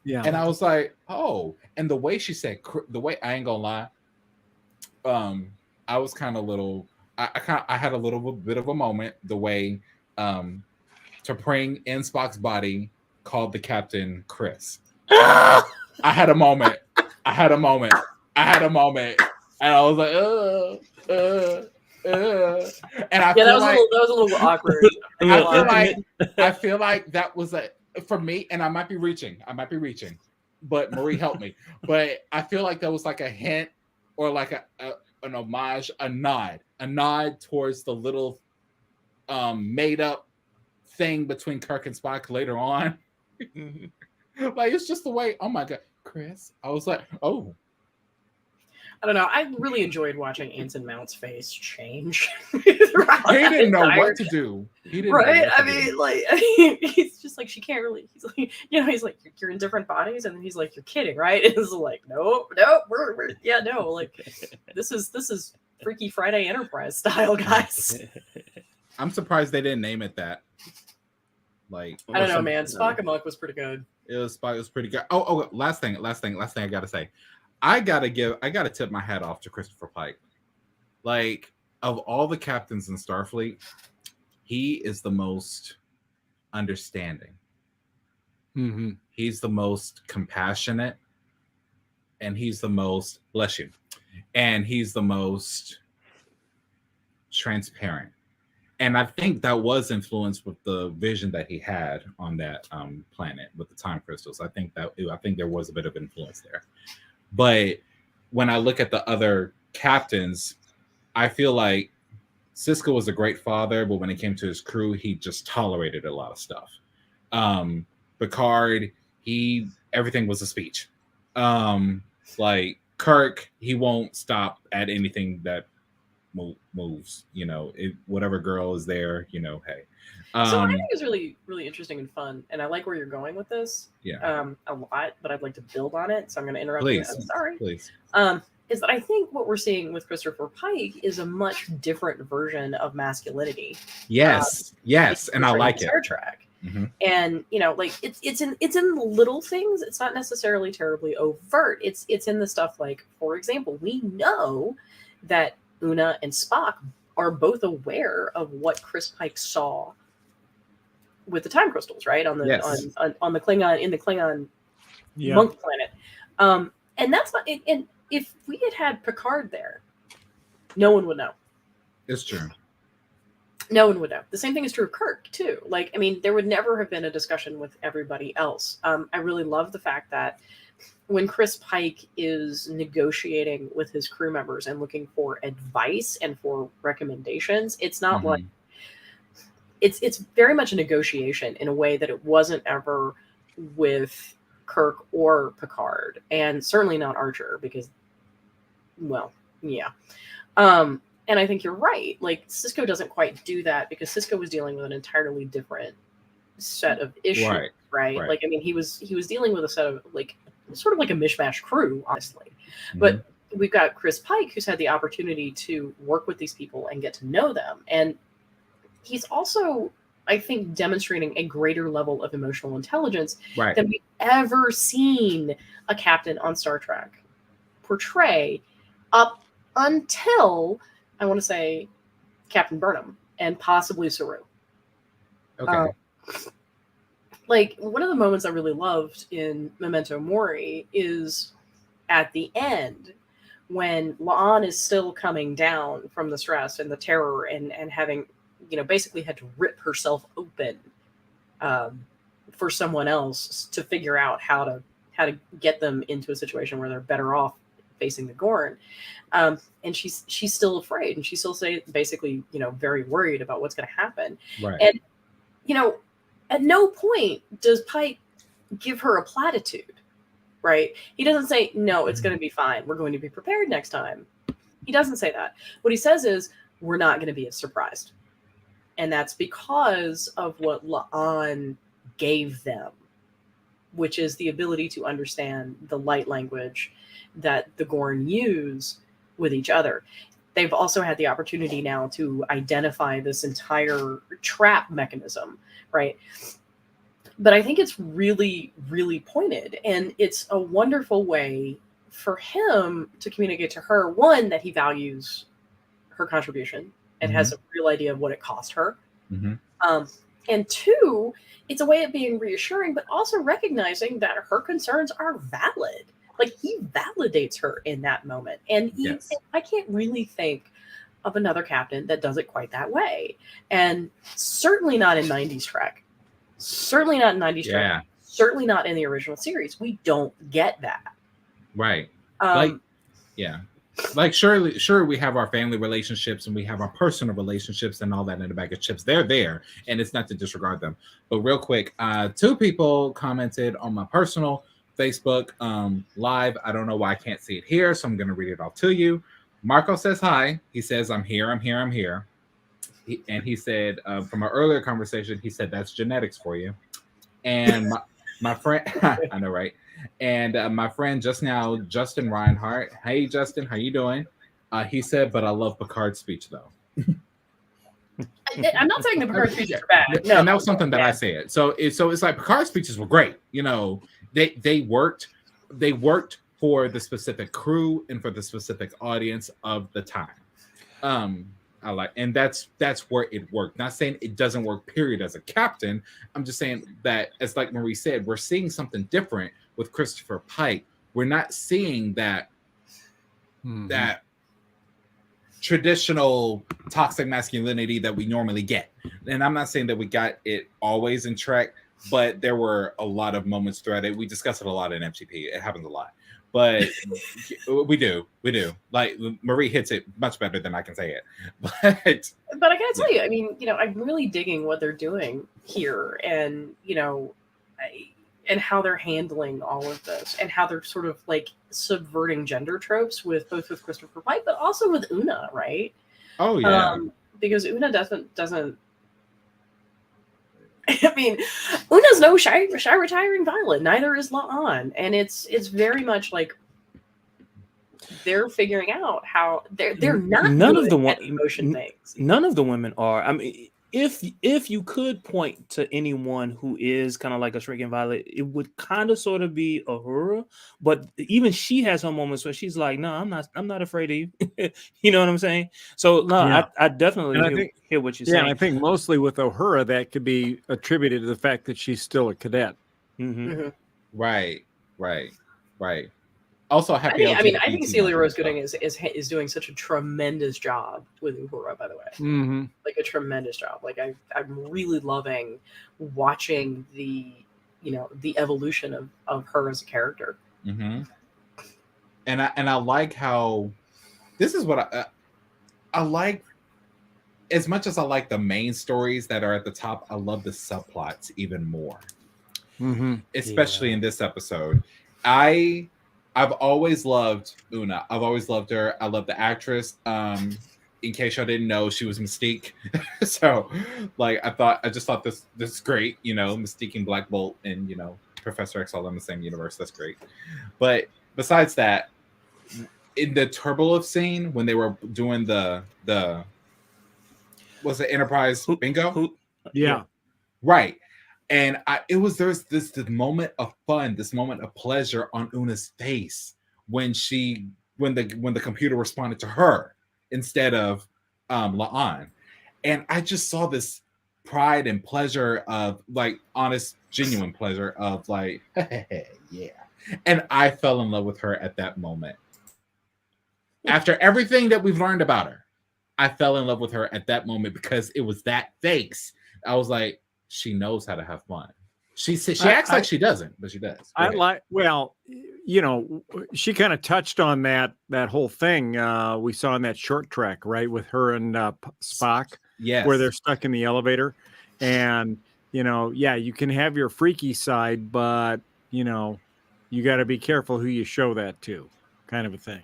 Yeah. And I was like, oh, and the way she said, I ain't gonna lie, I was kind of little. I had a little bit of a moment the way T'Pring in Spock's body called the captain Chris. I had a moment, and I was like, and I feel that was a little awkward. I feel like that was for me, and I might be reaching, but Marie helped me. But I feel like that was like a hint or like an homage, a nod towards the little made up thing between Kirk and Spock later on. Like, it's just the way, oh my God, Chris. I was like, oh. I don't know. I really enjoyed watching Anson Mount's face change. He didn't know what to do. Right? He's just like, she can't really. He's like, he's like, you're in different bodies, and then he's like, you're kidding, right? And it's like, no, we're like, this is Freaky Friday Enterprise style, guys. I'm surprised they didn't name it that. Like, I don't know, man. Spock Amok was pretty good. It was pretty good. Oh, last thing I gotta say. I gotta tip my hat off to Christopher Pike. Like, of all the captains in Starfleet, he is the most understanding. He's the most compassionate, and he's the most, bless you, and he's the most transparent. And I think that was influenced with the vision that he had on that planet with the time crystals. I think there was a bit of influence there. But when I look at the other captains, I feel like Sisko was a great father, but when it came to his crew, he just tolerated a lot of stuff. Picard, everything was a speech. Like Kirk, he won't stop at anything that moves. Whatever girl is there, hey. So what I think is really, really interesting and fun, and I like where you're going with this. Yeah. A lot, but I'd like to build on it. So I'm going to interrupt Please. you. I'm sorry. Please. Is that I think what we're seeing with Christopher Pike is a much different version of masculinity. Yes, and I like it. Star Trek. Mm-hmm. And like it's in the little things. It's not necessarily terribly overt. It's in the stuff like, for example, we know that Una and Spock are both aware of what Chris Pike saw with the time crystals, right? On the on the Klingon, in the Klingon monkey planet. And that's not, and if we had Picard there, no one would know. It's true. No one would know. The same thing is true of Kirk too. Like, I mean, there would never have been a discussion with everybody else. I really love the fact that when Chris Pike is negotiating with his crew members and looking for advice and for recommendations, it's not like it's very much a negotiation in a way that it wasn't ever with Kirk or Picard, and certainly not Archer, because, well, yeah. And I think you're right. Like, Sisko doesn't quite do that because Sisko was dealing with an entirely different set of issues, right? Like, I mean, he was dealing with a set of, like, sort of like a mishmash crew, honestly. Mm-hmm. But we've got Chris Pike, who's had the opportunity to work with these people and get to know them. And he's also, I think, demonstrating a greater level of emotional intelligence than we've ever seen a captain on Star Trek portray up until, I want to say, Captain Burnham and possibly Saru. Okay. Like, one of the moments I really loved in Memento Mori is at the end when La'an is still coming down from the stress and the terror and having, basically had to rip herself open for someone else to figure out how to get them into a situation where they're better off facing the Gorn. And she's still afraid, and she's still basically, very worried about what's going to happen. Right. And, at no point does Pike give her a platitude, right? He doesn't say, no, it's going to be fine. We're going to be prepared next time. He doesn't say that. What he says is, we're not going to be as surprised. And that's because of what La'an gave them, which is the ability to understand the light language that the Gorn use with each other. They've also had the opportunity now to identify this entire trap mechanism, right? But I think it's really, really pointed, and it's a wonderful way for him to communicate to her, one, that he values her contribution and has a real idea of what it cost her. And two, it's a way of being reassuring, but also recognizing that her concerns are valid. Like, he validates her in that moment. And I can't really think of another captain that does it quite that way. And certainly not in 90s Trek. Certainly not in 90s Trek. Certainly not in the original series. We don't get that. Right. Like, sure, we have our family relationships and we have our personal relationships and all that in a bag of chips. They're there, and it's not to disregard them. But real quick, 2 people commented on my personal Facebook live. I don't know why I can't see it here, so I'm going to read it all to you. Marco says hi. He says, I'm here. And he said, from an earlier conversation, he said, that's genetics for you. And my friend, I know, right? And my friend just now, Justin Reinhardt. Hey, Justin, how you doing? He said, but I love Picard's speech, though. I'm not saying the Picard speeches are bad. No, and that was something that I said. So it's like Picard's speeches were great. They worked for the specific crew and for the specific audience of the time. And that's where it worked. Not saying it doesn't work, period, as a captain. I'm just saying that, as like Marie said, we're seeing something different with Christopher Pike. We're not seeing that traditional toxic masculinity that we normally get. And I'm not saying that we got it always in Trek, but there were a lot of moments throughout it. We discuss it a lot in MCP. It happens a lot. but we do. Like Marie hits it much better than I can say it. But I gotta tell you, I mean, I'm really digging what they're doing here, and and how they're handling all of this, and how they're sort of like subverting gender tropes with Christopher Pike, but also with Una, right? oh yeah, Because Una doesn't. I mean, Una's no shy retiring violet. Neither is La'an, and it's very much like they're figuring out how they're not none good of the at emotion things. None of the women are. I mean, if you could point to anyone who is kind of like a shrinking violet, it would kind of sort of be Uhura. But even she has her moments where she's like, "No, I'm not afraid of you." You know what I'm saying? So no, Yeah. I definitely hear what you're saying. I think mostly with Uhura that could be attributed to the fact that she's still a cadet. Mm-hmm. right. Also, happy. I think LGBT Celia Rose month, Gooding is doing such a tremendous job with Uhura, by the way. Mm-hmm. Like a tremendous job. Like I'm really loving watching the evolution of her as a character. Mm-hmm. And I like how this is what I like. As much as I like the main stories that are at the top, I love the subplots even more. Mm-hmm. Especially in this episode. I've always loved Una. I've always loved her. I love the actress. In case y'all didn't know, she was Mystique. So, like, I just thought this is great. Mystique and Black Bolt and Professor X all in the same universe. That's great. But besides that, in the Turbolift scene when they were doing the was it Enterprise bingo? Yeah. Right. And there's this moment of fun, this moment of pleasure on Una's face when the computer responded to her instead of La'an. And I just saw this pride and pleasure of like honest, genuine pleasure of like, yeah. And I fell in love with her at that moment. After everything that we've learned about her, I fell in love with her at that moment because it was that face. I was like, she knows how to have fun. She acts like she doesn't, but she does. She kind of touched on that whole thing we saw in that short track, right, with her and Spock, yes, where they're stuck in the elevator, and you can have your freaky side, but you got to be careful who you show that to, kind of a thing.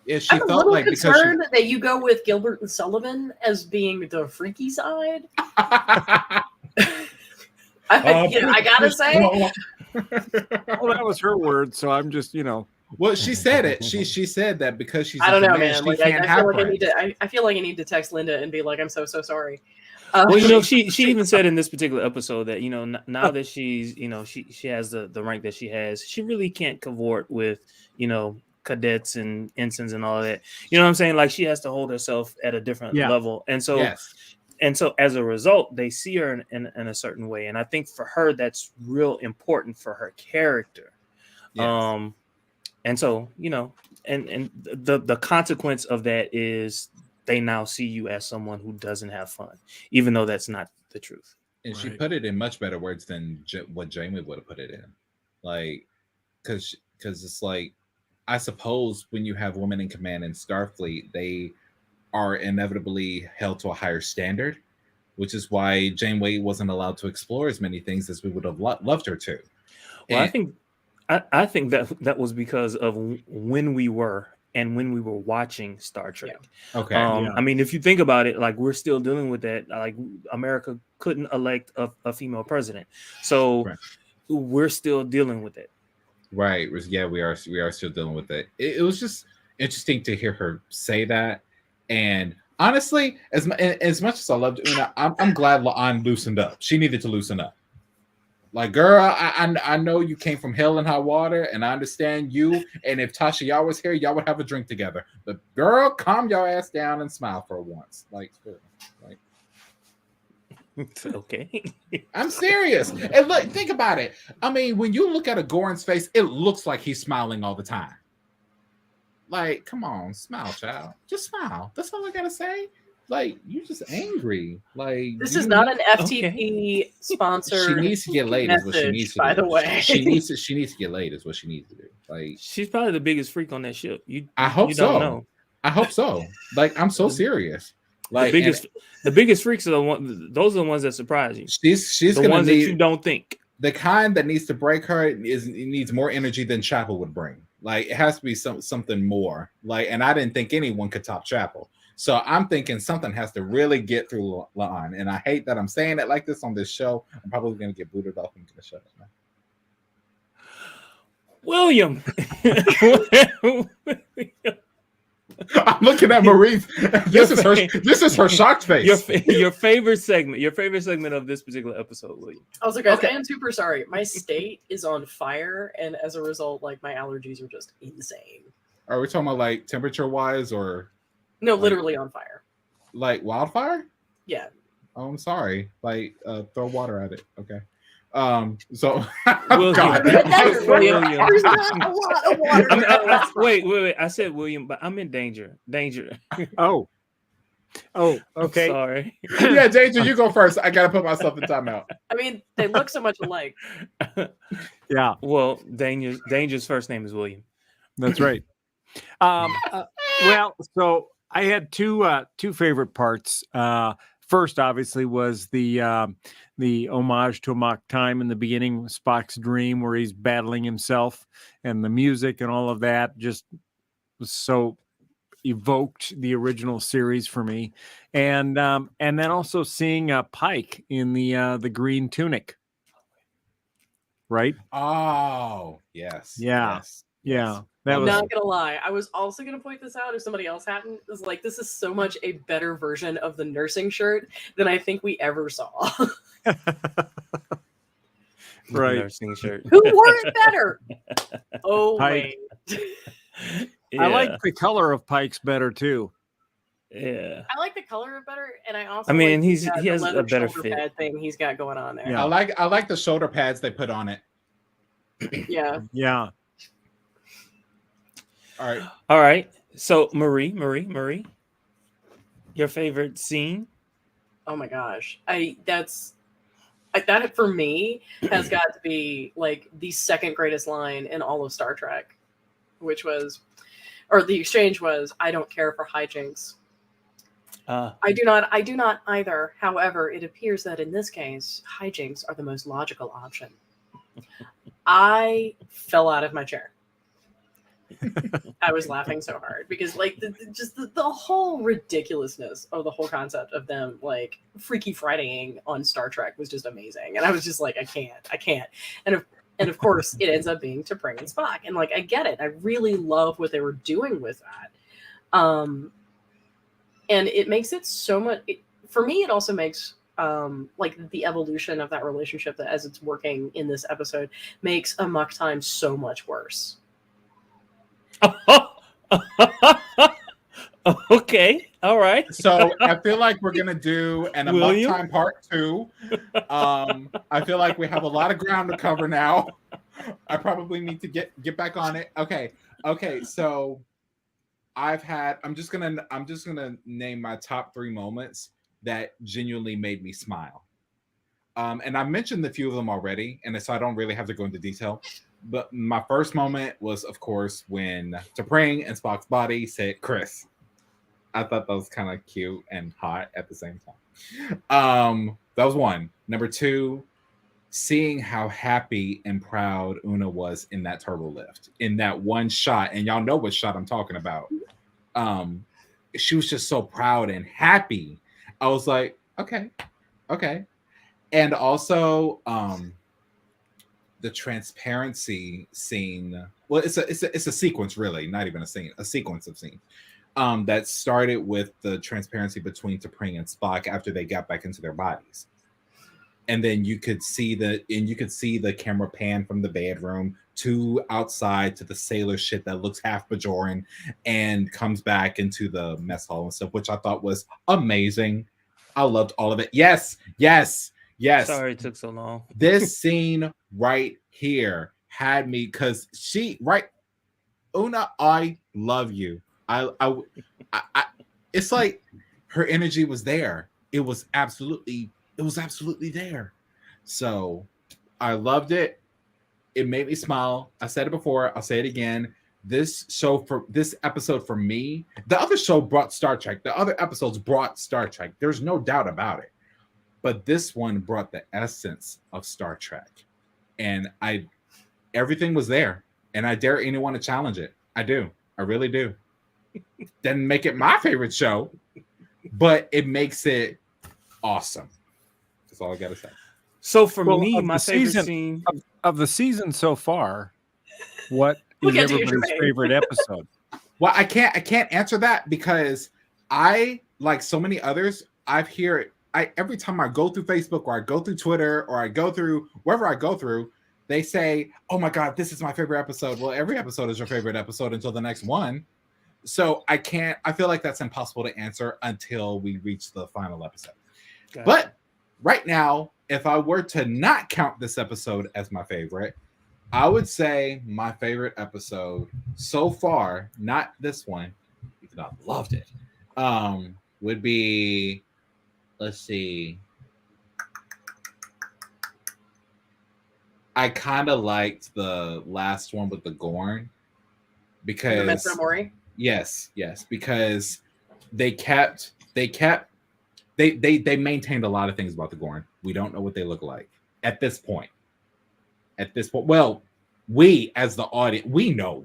Yeah, she I'm felt a little like concerned that you go with Gilbert and Sullivan as being the freaky side. I gotta say, well, that was her word, so I'm just Well, she said it. She said that because she's. I don't know, man. Like, I feel like I need to text Linda and be like, I'm so sorry. Well, she even said in this particular episode that now that she's she has the rank that she has, she really can't cavort with cadets and ensigns and all that. You know what I'm saying? Like she has to hold herself at a different level, and so. Yes. And so as a result, they see her in a certain way. And I think for her, that's real important for her character. Yes. And so, and the consequence of that is they now see you as someone who doesn't have fun, even though that's not the truth. And she put it in much better words than what Jamie would have put it in. Like, because it's like, I suppose when you have women in command in Starfleet, they are inevitably held to a higher standard, which is why Janeway wasn't allowed to explore as many things as we would have loved her to. Well, I think that was because of when we were watching Star Trek. Yeah. Okay. I mean, if you think about it, like we're still dealing with that. Like America couldn't elect a female president, so we're still dealing with it. Right. Yeah, we are still dealing with it. It was just interesting to hear her say that. And honestly, as much as I loved Una, I'm glad La'an loosened up. She needed to loosen up. Like, girl, I know you came from hell and high water, and I understand you. And if Tasha y'all was here, y'all would have a drink together. But girl, calm your ass down and smile for once. Like okay. I'm serious. And look, think about it. I mean, when you look at a Goran's face, it looks like he's smiling all the time. Like, come on, smile, child. Just smile. That's all I gotta say. like you're just angry. Like This you is not an Okay. FTP sponsored. She needs to get laid. Is what she message, needs to by do. the way. She needs to get laid. Is what she needs to do. Like She's probably the biggest freak on that ship. I hope you don't so. know. I hope so. Like I'm so serious. Like The biggest freaks are the one. Those are the ones that surprise you. she's The gonna ones need that you don't think. the kind that needs to break her needs more energy than Chapel would bring. Like it has to be something more. Like, and I didn't think anyone could top Chapel. So I'm thinking something has to really get through the line. And I hate that I'm saying it like this on this show. I'm probably gonna get booted off and gonna shut it now. William. I'm looking at Maurice. This is her shocked face. Your favorite segment. Your favorite segment of this particular episode, William. Also, guys, Okay. I am super sorry. My state is on fire, and as a result, like my allergies are just insane. Are we talking about like temperature wise or No, literally on fire. like wildfire? Yeah. Oh, I'm sorry. Like throw water at it. Okay. So William. God. William. There's not a lot of water. Wait. I said William, but I'm in danger. Oh, okay. Sorry. Yeah, Danger, you go first. I gotta put myself in timeout. I mean, they look so much alike. Yeah, Well, Danger's first name is William. that's right. Well, so I had two favorite parts. First, obviously, was the homage to Amok Time in the beginning, Spock's dream, where he's battling himself, and the music and all of that just was so evoked the original series for me, and then also seeing Pike in the green tunic, right? Oh, yes. Yeah. Yes. Yeah, that I'm was not gonna lie. I was also gonna point this out if somebody else hadn't. It was like, this is so much a better version of the nursing shirt than I think we ever saw. right. Nursing shirt. Who wore it better? Oh Pike. wait. Yeah. I like the color of Pike's better too. Yeah. I like the color of better, and I also. I mean, like he the has leather a better shoulder fit. pad thing he's got going on there. Yeah. I like the shoulder pads they put on it. Yeah. Yeah. All right. So Marie, your favorite scene? Oh my gosh. That for me has got to be like the second greatest line in all of Star Trek, which was, or the exchange was, "I don't care for hijinks." I do not either. However, it appears that in this case, hijinks are the most logical option. I fell out of my chair. I was laughing so hard because like the whole ridiculousness of the whole concept of them like Freaky Fridaying on Star Trek was just amazing. And I was just like, I can't. And of course it ends up being T'Pring and Spock. And like, I get it. I really love what they were doing with that. And it makes it so much, for me, it also makes like the evolution of that relationship that as it's working in this episode makes Amok Time so much worse. Okay, all right. So I feel like we're gonna do an Amok William? Time part 2. I feel like we have a lot of ground to cover now. I probably need to get back on it. Okay. So I'm just gonna name my top 3 moments that genuinely made me smile. And I mentioned a few of them already, and so I don't really have to go into detail. But my first moment was, of course, when T'Pring and Spock's body said Chris. I thought that was kind of cute and hot at the same time. That was one. Number 2, seeing how happy and proud Una was in that turbo lift, in that one shot, and y'all know what shot I'm talking about. She was just so proud and happy. I was like, okay. And also, the transparency scene. Well, it's a sequence, really, not even a scene, a sequence of scenes. That started with the transparency between T'Pring and Spock after they got back into their bodies. And then you could see the camera pan from the bedroom to outside to the sailor shit that looks half Bajoran and comes back into the mess hall and stuff, which I thought was amazing. I loved all of it. Yes. Sorry it took so long. This scene right here had me because Una, I love you. I it's like her energy was there. It was absolutely there. So I loved it. It made me smile. I said it before, I'll say it again. This episode for me, the other show brought Star Trek. The other episodes brought Star Trek. There's no doubt about it. But this one brought the essence of Star Trek. And everything was there. And I dare anyone to challenge it. I do. I really do. Doesn't make it my favorite show, but it makes it awesome. That's all I gotta say. So for me, my favorite scene of the season so far, what We'll is get to you, everybody's Jermaine. favorite episode? Well, I can't answer that because I, like so many others, every time I go through Facebook or I go through Twitter or I go through wherever I go through, they say, "Oh my God, this is my favorite episode." Well, every episode is your favorite episode until the next one. So I feel like that's impossible to answer until we reach the final episode. Gotcha. But right now, if I were to not count this episode as my favorite, I would say my favorite episode so far, not this one, because I loved it, would be, let's see. I kind of liked the last one with the Gorn because Memento Mori. yes, because they maintained a lot of things about the Gorn. We don't know what they look like at this point. Well, we as the audience, we know,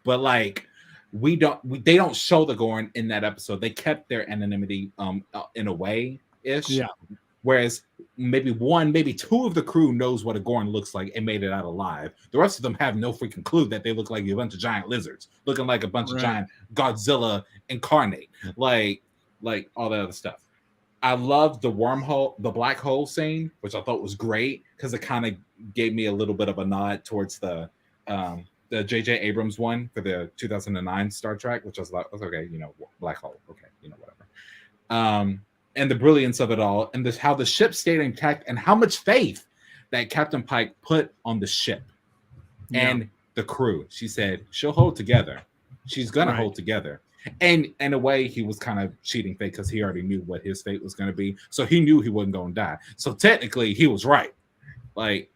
but like they don't show the Gorn in that episode. They kept their anonymity in a way ish. Yeah. Whereas maybe two of the crew knows what a Gorn looks like and made it out alive. The rest of them have no freaking clue that they look like a bunch of giant lizards, looking like a bunch of giant Godzilla incarnate, like all that other stuff. I loved the wormhole, the black hole scene, which I thought was great because it kind of gave me a little bit of a nod towards the J.J. Abrams one for the 2009 Star Trek, which I was like, okay, black hole, okay, whatever. And the brilliance of it all, and how the ship stayed intact, and how much faith that Captain Pike put on the ship and the crew. She said she'll hold together. She's gonna hold together. And in a way, he was kind of cheating fate because he already knew what his fate was going to be. So he knew he wasn't going to die. So technically, he was right. Like,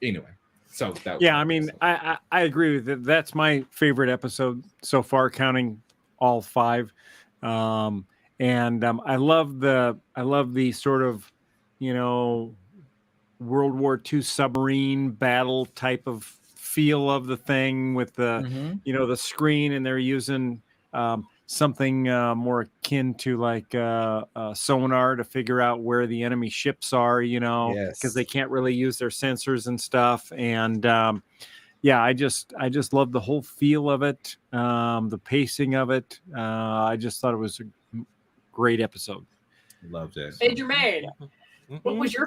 anyway. So that was I mean, I agree with that. That's my favorite episode so far, counting all five. I love the sort of, World War II submarine battle type of feel of the thing with the, the screen, and they're using something more akin to like sonar to figure out where the enemy ships are, because they can't really use their sensors and stuff. And I just love the whole feel of it, the pacing of it. I just thought it was a great episode. Loved it. Hey, Jermaine, what was your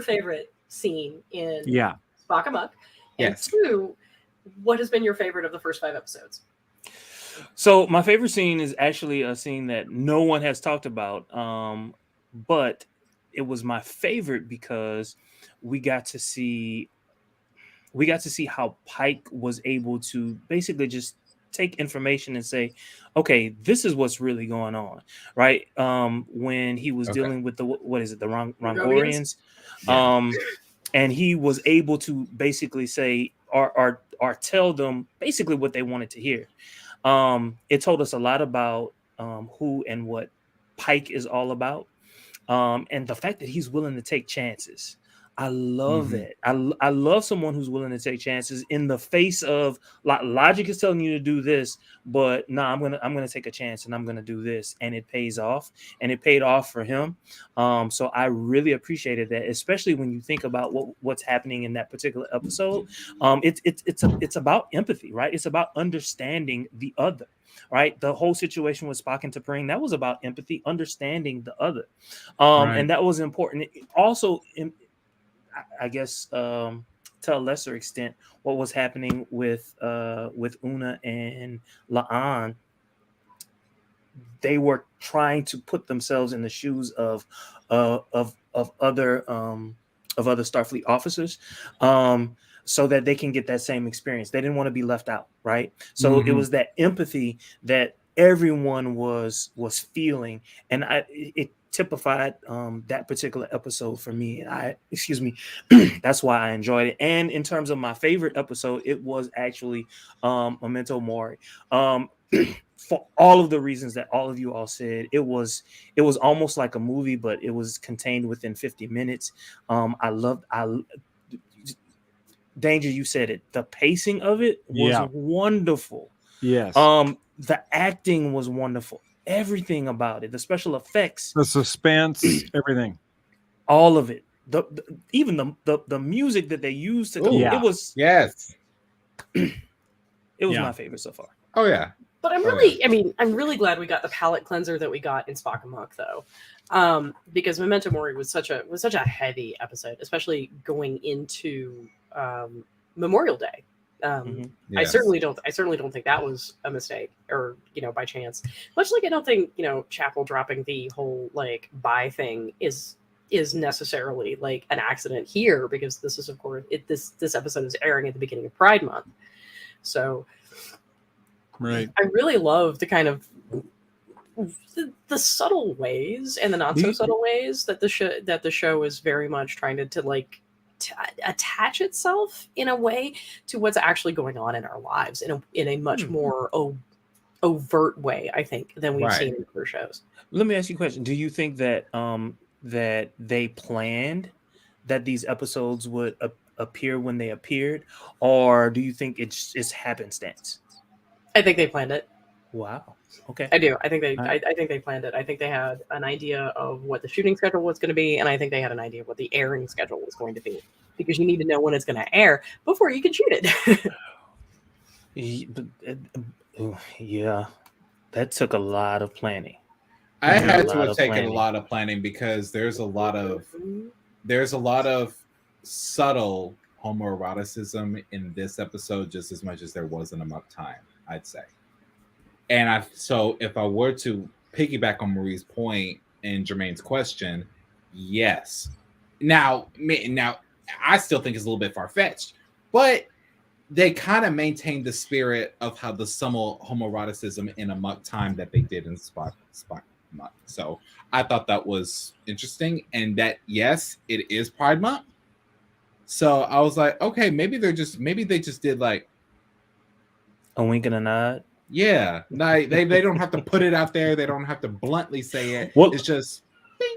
favorite scene in Spock Amok? And two, what has been your favorite of the first 5 episodes? So my favorite scene is actually a scene that no one has talked about, but it was my favorite because we got to see how Pike was able to basically just take information and say, okay, this is what's really going on, right? When he was dealing with the Rongorians, and he was able to basically say or tell them basically what they wanted to hear. It told us a lot about who and what Pike is all about, and the fact that he's willing to take chances. I love that. I love someone who's willing to take chances in the face of logic is telling you to do this, but I'm gonna take a chance and I'm gonna do this, and it pays off, and it paid off for him. So I really appreciated that, especially when you think about what's happening in that particular episode. It's about empathy, right? It's about understanding the other. Right, the whole situation with Spock and T'Pring, that was about empathy, understanding the other, and that was important. Also, I guess to a lesser extent, what was happening with Una and La'an, they were trying to put themselves in the shoes of other Starfleet officers, so that they can get that same experience. They didn't want to be left out, right? So it was that empathy that everyone was feeling, and it typified that particular episode for me. And excuse me, that's why I enjoyed it. And in terms of my favorite episode, it was actually Memento Mori. For all of the reasons that all of you all said, it was almost like a movie, but it was contained within 50 minutes. Danger, you said it. The pacing of it was wonderful. Yes. The acting was wonderful. Everything about it, the special effects, the suspense, everything, all of it. Even the music that they used to it was it was my favorite so far. Oh yeah. But I'm really glad we got the palate cleanser that we got in Spock Amok, though, because Memento Mori was such a heavy episode, especially going into Memorial Day. I certainly don't think that was a mistake or by chance. Much like I don't think Chapel dropping the whole like bye thing is necessarily like an accident here, because this is of course this episode is airing at the beginning of Pride Month, so. Right. I really love the kind of the subtle ways and the not so subtle ways that the show is very much trying to attach itself in a way to what's actually going on in our lives in a much more overt way, I think, than we've seen in other shows. Let me ask you a question. Do you think that that they planned that these episodes would appear when they appeared, or do you think it's happenstance? I think they planned it. Wow. Okay. I do. I think they planned it. I think they had an idea of what the shooting schedule was going to be, and I think they had an idea of what the airing schedule was going to be, because you need to know when it's going to air before you can shoot it. Yeah, that took a lot of planning. I had to have taken a lot of planning, because there's a lot of subtle homoeroticism in this episode, just as much as there was in Amok Time, I'd say. And so if I were to piggyback on Marie's point and Jermaine's question, yes. Now I still think it's a little bit far-fetched, but they kind of maintained the spirit of how the subtle homoeroticism in Amok Time that they did in Spock Month. So I thought that was interesting, and that yes, it is Pride Month. So I was like, okay, maybe they just did like a wink and a nod. Yeah, like they don't have to put it out there. They don't have to bluntly say it. Well, it's just. Bing.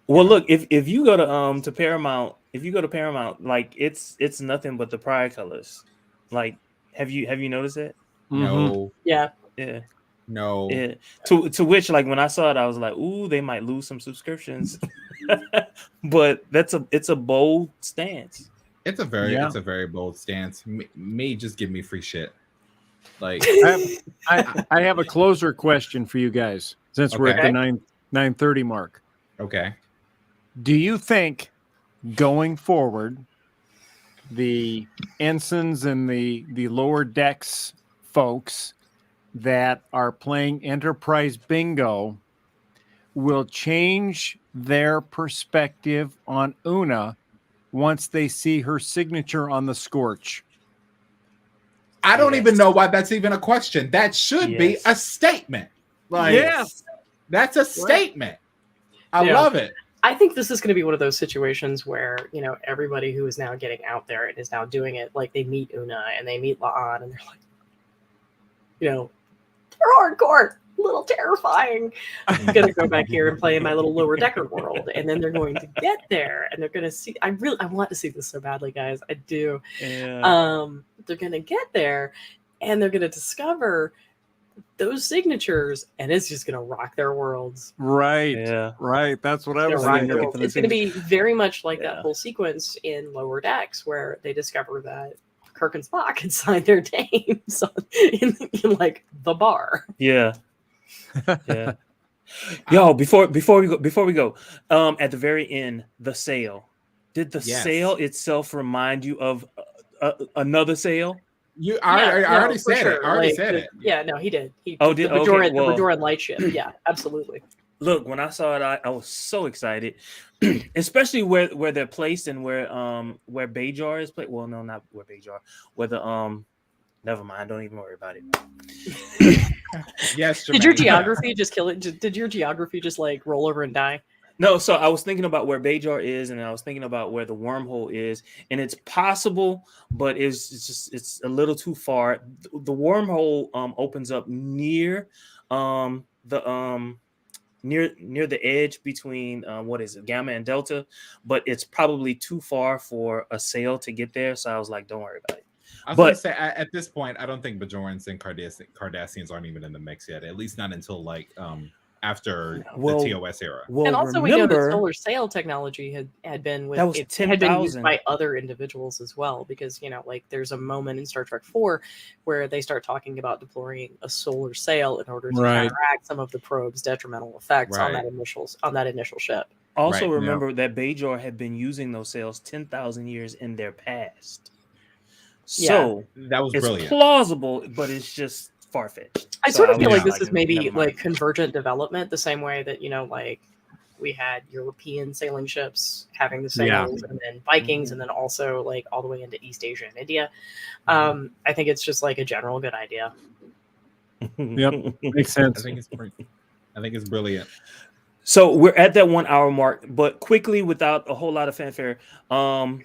Well, look, if you go to Paramount, like it's nothing but the Pride colors. Like, have you noticed that? No. Yeah. Yeah. No. Yeah. To which, like, when I saw it, I was like, ooh, they might lose some subscriptions. But it's a bold stance. It's a very bold stance. Me just give me free shit. Like I have a closer question for you guys, since we're at the 9:30 mark. Okay. Do you think going forward, the ensigns and the lower decks folks that are playing Enterprise Bingo will change their perspective on Una once they see her signature on the Scorch? I don't even know why that's even a question. That should be a statement. Like, that's a statement. I love it. I think this is going to be one of those situations where, everybody who is now getting out there and is now doing it, like they meet Una and they meet La'an and they're like, they're hardcore, a little terrifying. I'm going to go back here and play in my little lower decker world. And then they're going to get there and they're going to see, I want to see this so badly, guys. I do. Yeah. They're going to get there and they're going to discover those signatures, and it's just going to rock their worlds. Right. Yeah. Right. That's what I was thinking. It's going to be very much like that whole sequence in Lower Decks where they discover that Kirk and Spock had signed their names in like the bar. Yeah. Yeah. Yo, before we go, at the very end, the sail. Did the sail itself remind you of another sail? I already said it. I already said it. Yeah, no, he did. The Bajoran lightship. Yeah, absolutely. Look, when I saw it, I was so excited, especially where they're placed and where Bajar is placed. Well, no, not where Bajar. Where the Never mind. Don't even worry about it. Yes. Did your Jermaine. geography just kill it? Did your geography just like roll over and die? No, so I was thinking about where Bajor is, and I was thinking about where the wormhole is, and it's possible, but it's a little too far. The wormhole opens up near near the edge between what is it, Gamma and Delta, but it's probably too far for a sail to get there. So I was like, don't worry about it. I was But- gonna say at this point, I don't think Bajorans and Cardassians aren't even in the mix yet. At least not until like after Well, the TOS era. Well, And also, we know remember, that solar sail technology had been with That was it had been used 10,000. by other individuals as well. Because like there's a moment in Star Trek IV where they start talking about deploying a solar sail in order to Right. counteract some of the probe's detrimental effects on Right. that initial ship. also Right, remember that Bajor had been using those sails 10,000 years in their past. So That was it's brilliant. plausible, but it's just far-fetched. I So sort of feel was like this is maybe never mind. like convergent development, the same way that like we had European sailing ships having the sails, and then Vikings, and then also like all the way into East Asia and India. I think it's just like a general good idea. Yep. Makes I sense. think it's brilliant. So we're at that 1 hour mark, but quickly, without a whole lot of fanfare, your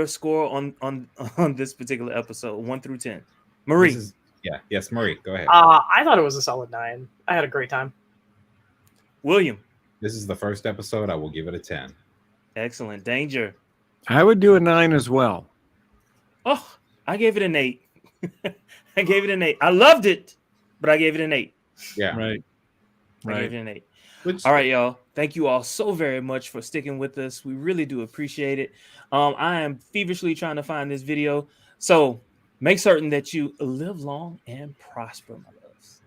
score on this particular episode, 1 through 10. Marie. Yes, Marie, go ahead. I thought it was a solid 9. I had a great time. William. This is the first episode. I will give it a 10. Excellent. Danger. I would do a 9 as well. Oh, I gave it an 8. I gave it an 8. I loved it, but I gave it an 8. Yeah. Right. I gave it an 8. Which, All right, y'all. Thank you all so very much for sticking with us. We really do appreciate it. I am feverishly trying to find this video. So make certain that you live long and prosper, my loves.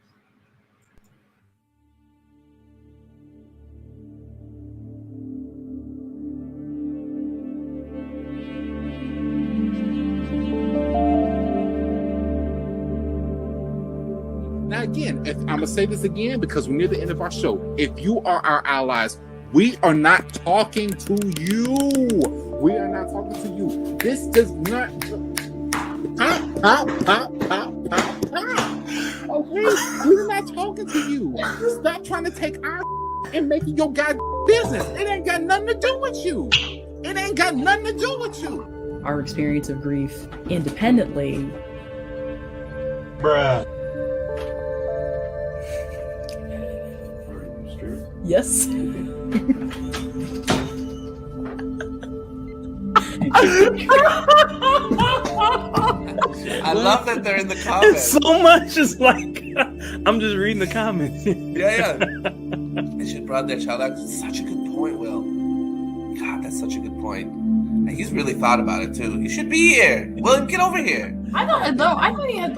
Now, again, I'm going to say this again because we're near the end of our show. If you are our allies, we are not talking to you. We are not talking to you. This does not. Okay, we're not talking to you. Stop trying to take our and make it your goddamn business. It ain't got nothing to do with you. It ain't got nothing to do with you. Our experience of grief independently. Yes. I love that they're in the comments. So much is like I'm just reading the comments. Yeah. They should brought their child out. Such a good point, Will. God, that's such a good point. And he's really thought about it too. You should be here. William, get over here. I thought he had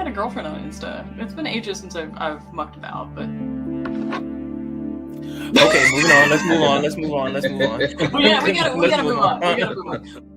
a girlfriend on Insta. It's been ages since I've mucked about, but Okay, moving on. Let's move on. we gotta move on.